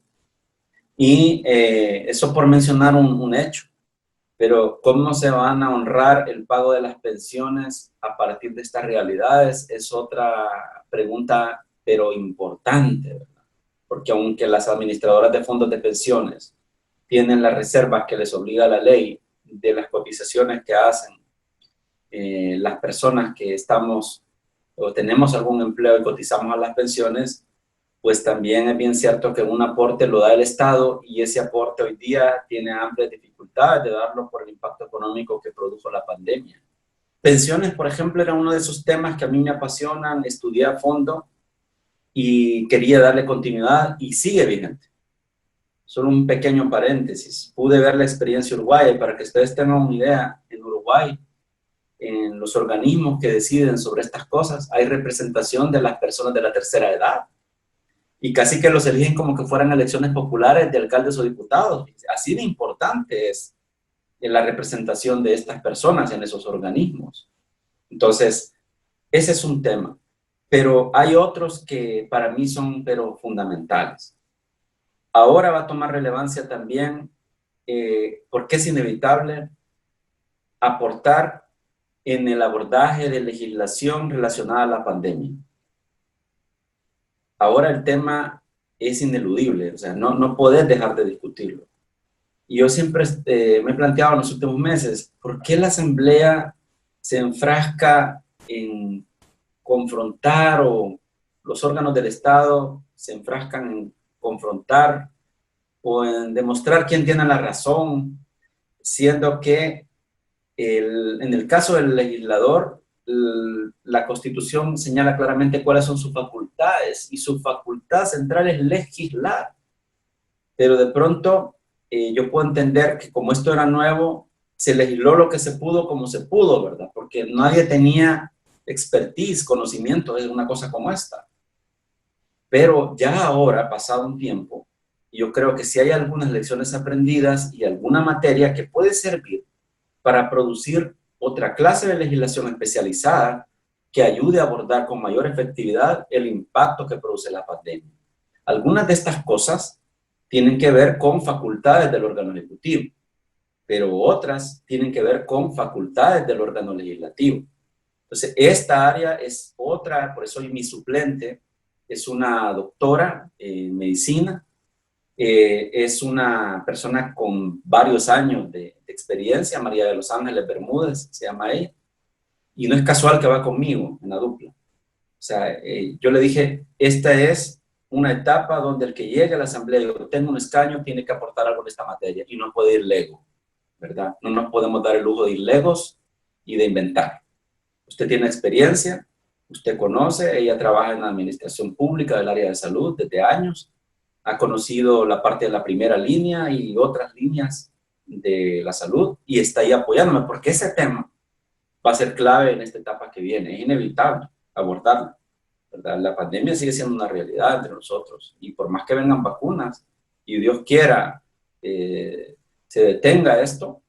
Y eso por mencionar un hecho. Pero ¿cómo se van a honrar el pago de las pensiones a partir de estas realidades? Es otra pregunta, pero importante, ¿verdad? Porque aunque las administradoras de fondos de pensiones tienen las reservas que les obliga la ley de las cotizaciones que hacen las personas que estamos o tenemos algún empleo y cotizamos a las pensiones, pues también es bien cierto que un aporte lo da el Estado y ese aporte hoy día tiene amplias dificultades de darlo por el impacto económico que produjo la pandemia. Pensiones, por ejemplo, era uno de esos temas que a mí me apasionan, estudié a fondo y quería darle continuidad y sigue vigente. Solo un pequeño paréntesis. Pude ver la experiencia uruguaya y para que ustedes tengan una idea, en Uruguay, en los organismos que deciden sobre estas cosas, hay representación de las personas de la tercera edad. Y casi que los eligen como que fueran elecciones populares de alcaldes o diputados. Así de importante es la representación de estas personas en esos organismos. Entonces, ese es un tema. Pero hay otros que para mí son pero fundamentales. Ahora va a tomar relevancia también porque es inevitable aportar en el abordaje de legislación relacionada a la pandemia. Ahora el tema es ineludible, o sea, no podés dejar de discutirlo. Y yo siempre me he planteado en los últimos meses, ¿por qué la Asamblea se enfrasca en confrontar o los órganos del Estado se enfrascan en confrontar o en demostrar quién tiene la razón, siendo que en el caso del legislador, la Constitución señala claramente cuáles son sus facultades y su facultad central es legislar. Pero de pronto yo puedo entender que como esto era nuevo, se legisló lo que se pudo como se pudo, ¿verdad? Porque nadie tenía expertise, conocimiento de una cosa como esta. Pero ya ahora, pasado un tiempo, yo creo que sí hay algunas lecciones aprendidas y alguna materia que puede servir para producir otra clase de legislación especializada que ayude a abordar con mayor efectividad el impacto que produce la pandemia. Algunas de estas cosas tienen que ver con facultades del órgano ejecutivo, pero otras tienen que ver con facultades del órgano legislativo. Entonces, esta área es otra, por eso mi suplente es una doctora en medicina, es una persona con varios años de experiencia, María de los Ángeles Bermúdez, se llama ella, y no es casual que va conmigo en la dupla. O sea, yo le dije, esta es una etapa donde el que llegue a la asamblea y obtenga un escaño tiene que aportar algo en esta materia y no puede ir lego, ¿verdad? No nos podemos dar el lujo de ir legos y de inventar. Usted tiene experiencia, usted conoce, ella trabaja en la administración pública del área de salud desde años, ha conocido la parte de la primera línea y otras líneas de la salud y está ahí apoyándome porque ese tema va a ser clave en esta etapa que viene. Es inevitable abordarlo, ¿verdad? La pandemia sigue siendo una realidad entre nosotros y por más que vengan vacunas y Dios quiera se detenga esto,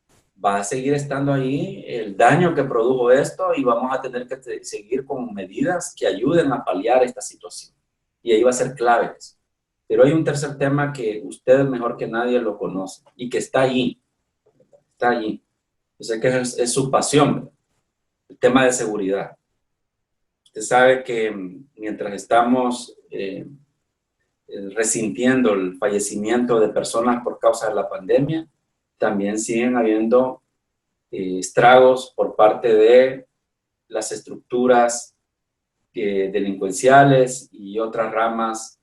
va a seguir estando ahí el daño que produjo esto y vamos a tener que seguir con medidas que ayuden a paliar esta situación. Y ahí va a ser clave eso. Pero hay un tercer tema que usted mejor que nadie lo conoce y que está allí. Está allí. Yo sé que es su pasión, ¿verdad? El tema de seguridad. Usted sabe que mientras estamos resintiendo el fallecimiento de personas por causa de la pandemia, también siguen habiendo estragos por parte de las estructuras delincuenciales y otras ramas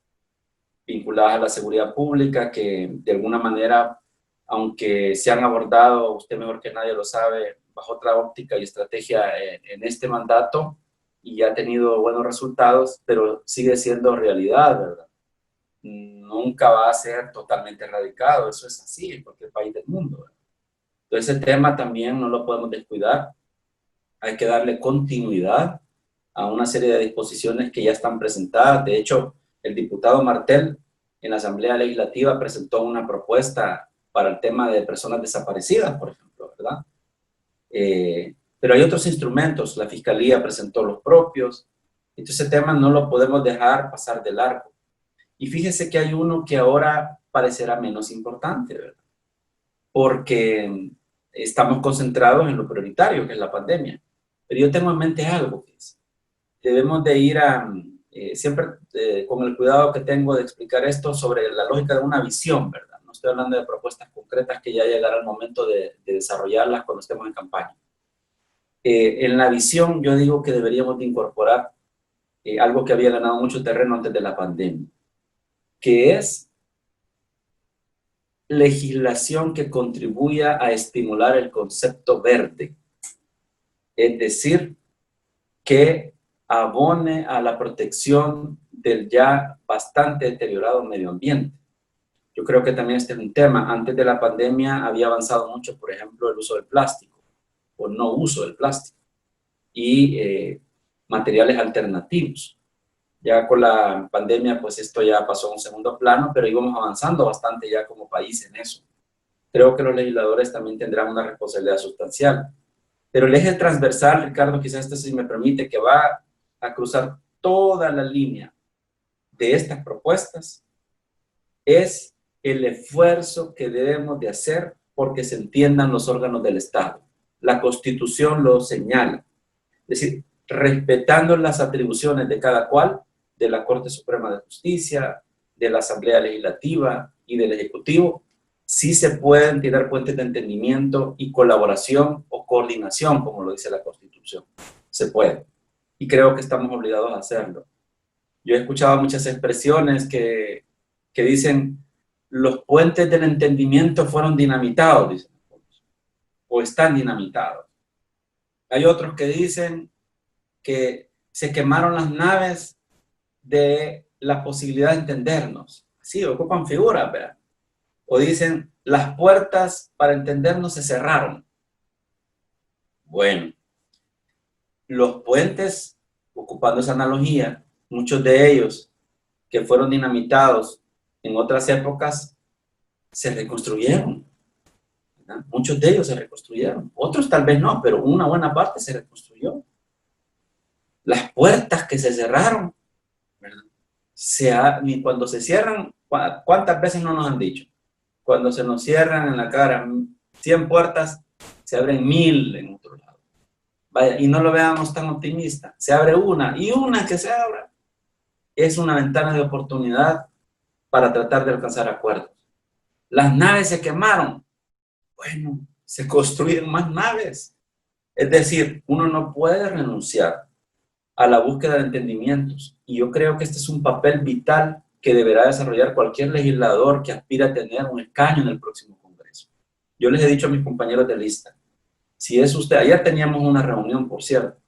vinculadas a la seguridad pública que de alguna manera, aunque se han abordado, usted mejor que nadie lo sabe, bajo otra óptica y estrategia en este mandato y ha tenido buenos resultados, pero sigue siendo realidad, ¿verdad? Nunca va a ser totalmente erradicado, eso es así en cualquier país del mundo, ¿verdad? Entonces ese tema también no lo podemos descuidar, hay que darle continuidad a una serie de disposiciones que ya están presentadas. De hecho, el diputado Martel en la Asamblea Legislativa presentó una propuesta para el tema de personas desaparecidas, por ejemplo, ¿verdad? Pero hay otros instrumentos, la Fiscalía presentó los propios, entonces ese tema no lo podemos dejar pasar de largo. Y fíjese que hay uno que ahora parecerá menos importante, ¿verdad? Porque estamos concentrados en lo prioritario, que es la pandemia. Pero yo tengo en mente algo, que es, debemos de ir a, siempre con el cuidado que tengo de explicar esto sobre la lógica de una visión, ¿verdad? No estoy hablando de propuestas concretas que ya llegará el momento de desarrollarlas cuando estemos en campaña. En la visión yo digo que deberíamos de incorporar algo que había ganado mucho terreno antes de la pandemia, que es legislación que contribuya a estimular el concepto verde, es decir, que abone a la protección del ya bastante deteriorado medio ambiente. Yo creo que también este es un tema. Antes de la pandemia había avanzado mucho, por ejemplo, el uso del plástico o no uso del plástico y materiales alternativos. Ya con la pandemia, pues esto ya pasó a un segundo plano, pero íbamos avanzando bastante ya como país en eso. Creo que los legisladores también tendrán una responsabilidad sustancial. Pero el eje transversal, Ricardo, quizás esto sí me permite, que va a cruzar toda la línea de estas propuestas, es el esfuerzo que debemos de hacer porque se entiendan los órganos del Estado. La Constitución lo señala. Es decir, respetando las atribuciones de cada cual, de la Corte Suprema de Justicia, de la Asamblea Legislativa y del Ejecutivo, sí se pueden tirar puentes de entendimiento y colaboración o coordinación, como lo dice la Constitución. Se puede. Y creo que estamos obligados a hacerlo. Yo he escuchado muchas expresiones que dicen, los puentes del entendimiento fueron dinamitados, dicen, o están dinamitados. Hay otros que dicen que se quemaron las naves de la posibilidad de entendernos. Sí, ocupan figuras, ¿verdad? O dicen, las puertas para entendernos se cerraron. Bueno, los puentes, ocupando esa analogía, muchos de ellos que fueron dinamitados en otras épocas, se reconstruyeron. ¿verdad? Muchos de ellos se reconstruyeron, otros tal vez no, pero una buena parte se reconstruyó. Las puertas que se cerraron, ¿verdad? Ni cuando se cierran, ¿cuántas veces no nos han dicho? Cuando se nos cierran en la cara 100 puertas, se abren 1000 en otro lado. Vaya, y no lo veamos tan optimista. Se abre una, y una que se abra es una ventana de oportunidad para tratar de alcanzar acuerdos. Las naves se quemaron. Bueno, se construyen más naves. Es decir, uno no puede renunciar a la búsqueda de entendimientos. Y yo creo que este es un papel vital que deberá desarrollar cualquier legislador que aspira a tener un escaño en el próximo Congreso. Yo les he dicho a mis compañeros de lista, si es usted, ayer teníamos una reunión, por cierto,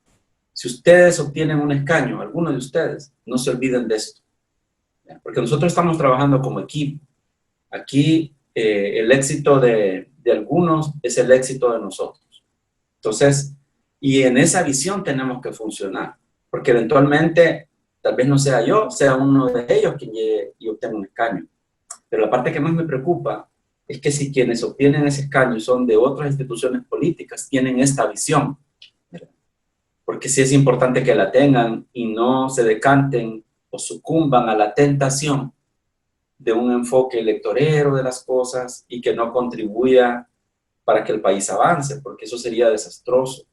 si ustedes obtienen un escaño, algunos de ustedes, no se olviden de esto, porque nosotros estamos trabajando como equipo. Aquí el éxito de algunos es el éxito de nosotros. Entonces, y en esa visión tenemos que funcionar, porque eventualmente, tal vez no sea yo, sea uno de ellos quien llegue y obtenga un escaño. Pero la parte que más me preocupa es que si quienes obtienen ese escaño son de otras instituciones políticas, tienen esta visión, ¿verdad? Porque sí es importante que la tengan y no se decanten o sucumban a la tentación de un enfoque electorero de las cosas y que no contribuya para que el país avance, porque eso sería desastroso.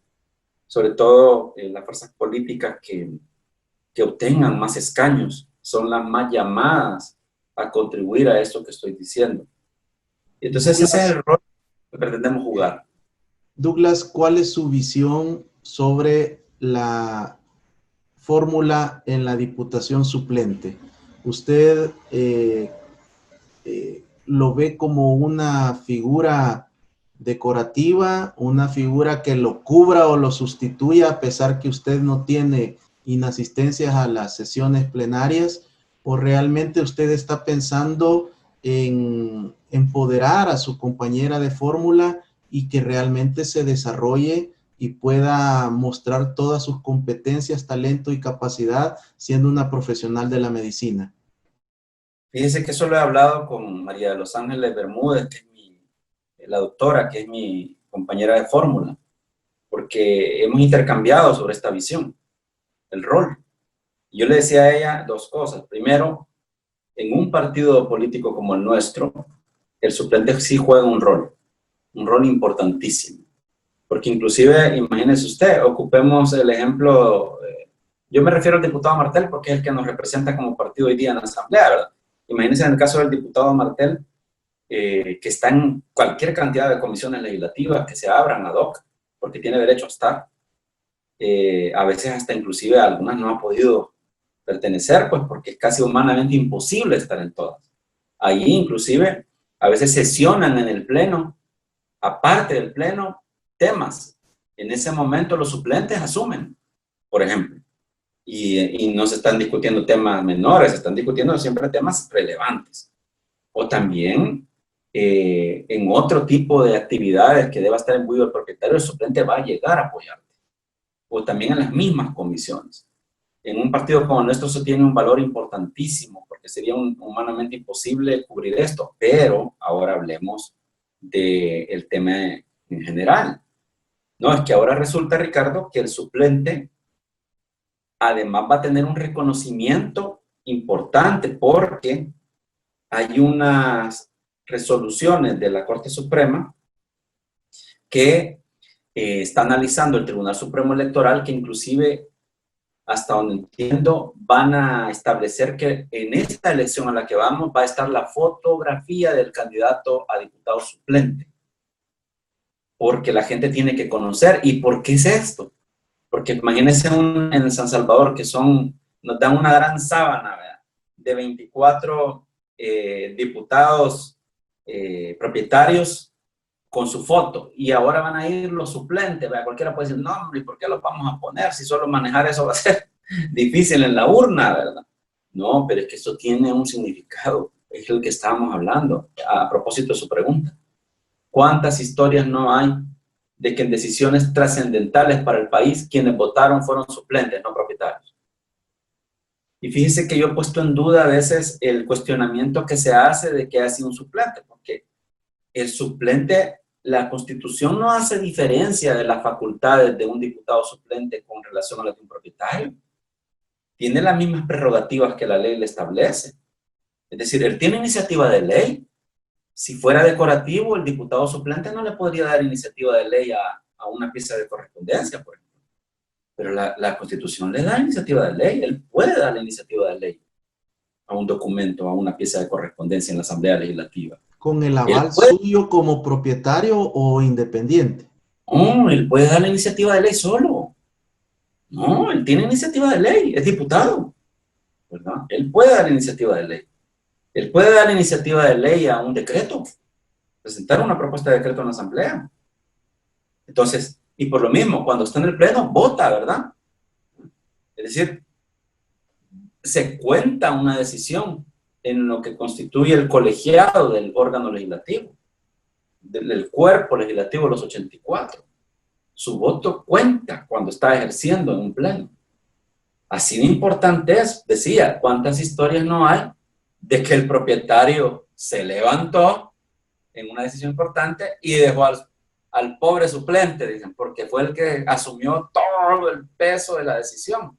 Sobre todo las fuerzas políticas que obtengan más escaños son las más llamadas a contribuir a esto que estoy diciendo. Entonces ese es el rol que pretendemos jugar. Douglas, ¿cuál es su visión sobre la fórmula en la diputación suplente? ¿Usted lo ve como una figura decorativa, una figura que lo cubra o lo sustituya a pesar que usted no tiene inasistencias a las sesiones plenarias, o realmente usted está pensando en empoderar a su compañera de fórmula y que realmente se desarrolle y pueda mostrar todas sus competencias, talento y capacidad siendo una profesional de la medicina? Fíjese que eso lo he hablado con María de los Ángeles Bermúdez, que es la doctora, que es mi compañera de fórmula, porque hemos intercambiado sobre esta visión, el rol. Yo le decía a ella dos cosas. Primero, en un partido político como el nuestro, el suplente sí juega un rol importantísimo. Porque inclusive, imagínese usted, ocupemos el ejemplo, yo me refiero al diputado Martel porque es el que nos representa como partido hoy día en la Asamblea, ¿verdad? Imagínense en el caso del diputado Martel, que está en cualquier cantidad de comisiones legislativas que se abran ad hoc, porque tiene derecho a estar. A veces hasta inclusive algunas no ha podido pertenecer, pues porque es casi humanamente imposible estar en todas. Allí inclusive a veces sesionan en el pleno, aparte del pleno, temas. En ese momento los suplentes asumen, por ejemplo, y no se están discutiendo temas menores, se están discutiendo siempre temas relevantes. O también en otro tipo de actividades que deba estar imbuido el propietario, el suplente va a llegar a apoyarte. O también en las mismas comisiones. En un partido como el nuestro eso tiene un valor importantísimo, porque sería humanamente imposible cubrir esto. Pero ahora hablemos del tema en general. No, es que ahora resulta, Ricardo, que el suplente además va a tener un reconocimiento importante porque hay unas resoluciones de la Corte Suprema que está analizando el Tribunal Supremo Electoral, que inclusive, hasta donde entiendo, van a establecer que en esta elección a la que vamos va a estar la fotografía del candidato a diputado suplente. Porque la gente tiene que conocer. ¿Y por qué es esto? Porque imagínense en San Salvador que nos dan una gran sábana, ¿verdad? De 24 diputados propietarios con su foto, y ahora van a ir los suplentes, ¿verdad? Cualquiera puede decir, no, hombre, ¿y por qué los vamos a poner si solo manejar eso va a ser difícil en la urna, ¿verdad? No, pero es que esto tiene un significado, es el que estábamos hablando, a propósito de su pregunta. ¿Cuántas historias no hay de que en decisiones trascendentales para el país quienes votaron fueron suplentes, no propietarios? Y fíjese que yo he puesto en duda a veces el cuestionamiento que se hace de que ha sido un suplente, porque el suplente la Constitución no hace diferencia de las facultades de un diputado suplente con relación a las de un propietario. Tiene las mismas prerrogativas que la ley le establece. Es decir, él tiene iniciativa de ley. Si fuera decorativo, el diputado suplente no le podría dar iniciativa de ley a una pieza de correspondencia, por ejemplo. Pero la Constitución le da iniciativa de ley. Él puede dar la iniciativa de ley a un documento, a una pieza de correspondencia en la Asamblea Legislativa. ¿Con el aval suyo como propietario o independiente? No, él puede dar la iniciativa de ley solo. No, él tiene iniciativa de ley, es diputado, ¿verdad? Él puede dar la iniciativa de ley. Él puede dar la iniciativa de ley a un decreto, presentar una propuesta de decreto en la Asamblea. Entonces, y por lo mismo, cuando está en el Pleno, vota, ¿verdad? Es decir, se cuenta una decisión en lo que constituye el colegiado del órgano legislativo, del cuerpo legislativo de los 84. Su voto cuenta cuando está ejerciendo en un pleno. Así de importante es, decía, ¿cuántas historias no hay de que el propietario se levantó en una decisión importante y dejó al pobre suplente, dicen, porque fue el que asumió todo el peso de la decisión?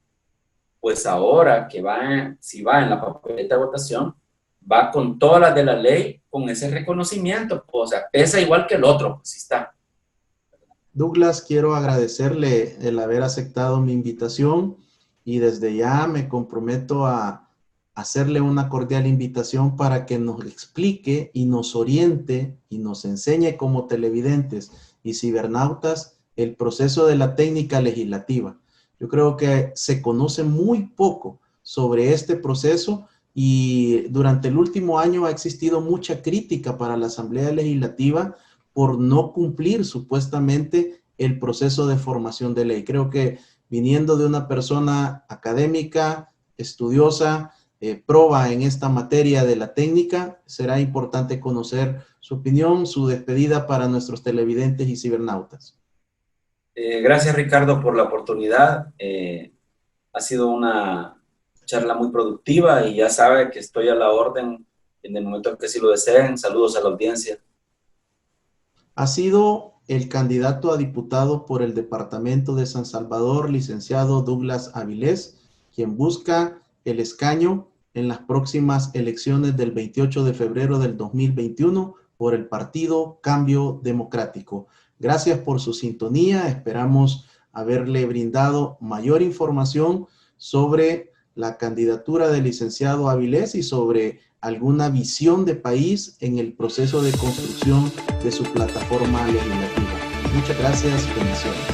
Pues ahora que si va en la papeleta de votación, va con todas las de la ley, con ese reconocimiento, o sea, pesa igual que el otro, pues sí está. Douglas, quiero agradecerle el haber aceptado mi invitación y desde ya me comprometo a hacerle una cordial invitación para que nos explique y nos oriente y nos enseñe como televidentes y cibernautas el proceso de la técnica legislativa. Yo creo que se conoce muy poco sobre este proceso y durante el último año ha existido mucha crítica para la Asamblea Legislativa por no cumplir supuestamente el proceso de formación de ley. Creo que viniendo de una persona académica, estudiosa, proba en esta materia de la técnica, será importante conocer su opinión, su despedida para nuestros televidentes y cibernautas. Gracias, Ricardo, por la oportunidad. Ha sido una charla muy productiva y ya sabe que estoy a la orden en el momento en que sí lo deseen. Saludos a la audiencia. Ha sido el candidato a diputado por el departamento de San Salvador, licenciado Douglas Avilés, quien busca el escaño en las próximas elecciones del 28 de febrero del 2021 por el partido Cambio Democrático. Gracias por su sintonía. Esperamos haberle brindado mayor información sobre la candidatura del licenciado Avilés y sobre alguna visión de país en el proceso de construcción de su plataforma legislativa. Muchas gracias. Bendiciones.